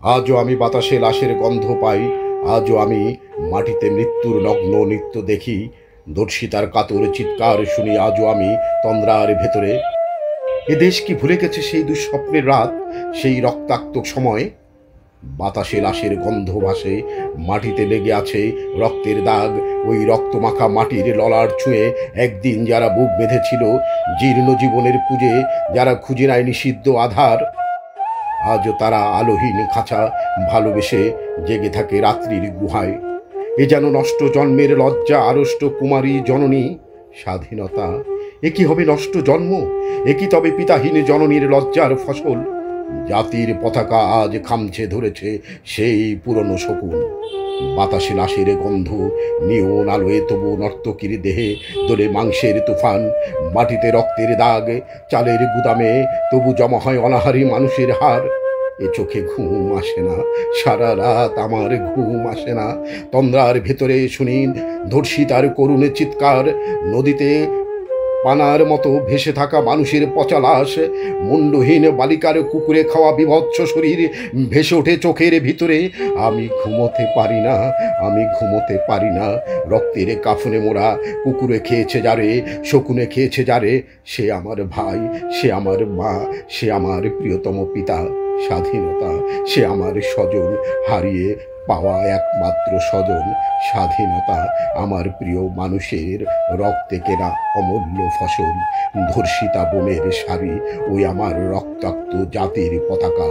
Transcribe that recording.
আজও আমি বাতাসে লাশের গন্ধ পাই, আজও আমি মাটিতে মৃত্যুর নগ্ন নৃত্য দেখি, দর্শিতার কাতর চিৎকার শুনি আজও আমি তন্দ্রার ভেতরে। এ দেশ কি ভুলে গেছে সেই দুঃস্বপ্নের রাত, সেই রক্তাক্ত সময়? বাতাসে লাশের গন্ধ ভাসে, মাটিতে লেগে আছে রক্তের দাগ, ওই রক্তমাখা মাটির ললার ছুঁয়ে একদিন যারা বুক বেঁধেছিল জীর্ণ জীবনের পুজে, যারা খুঁজে নেয় নিষিদ্ধ আধার, আজও তারা আলোহীন খাঁচা ভালোবেসে জেগে থাকে রাত্রির গুহায়। এ যেন নষ্ট জন্মের লজ্জা আড়ষ্ট কুমারী জননী স্বাধীনতা। এ কি হবে নষ্ট জন্ম? এ কি তবে পিতাহীন জননীর লজ্জার ফসল? জাতির পতাকা আজ খামছে ধরেছে সেই পুরনো শকুন। বাতাসে লাশের গন্ধ, নিয়ন আলোয় তবু নর্তকীর দেহে দোলে মাংসের তুফান, মাটিতে রক্তের দাগ, চালের গুদামে তবু জমা হয় অনাহারী মানুষের হার। এ চোখে ঘুম আসে না, সারা রাত আমার ঘুম আসে না। তন্দ্রার ভেতরে শুনি ধর্ষিতার করুণ চিৎকার, নদীতে পানার মতো ভেসে থাকা মানুষের পচা লাশ, মুন্ডহীন বালিকার কুকুরে খাওয়া বিভৎস শরীর ভেসে ওঠে চোখের ভিতরে। আমি ঘুমোতে পারি না, আমি ঘুমোতে পারি না। রক্তের কাফনে মোড়া কুকুরে খেয়েছে যারে, শকুনে খেয়েছে যারে, সে আমার ভাই, সে আমার মা, সে আমার প্রিয়তম পিতা। স্বাধীনতা, সে আমার স্বজন, হারিয়ে পাওয়া একমাত্র স্বজন। স্বাধীনতা আমার প্রিয় মানুষের রক্তে কেনা অমূল্য ফসল। ধর্ষিতা বোনের শাড়ি, ওই আমার রক্তাক্ত জাতির পতাকা।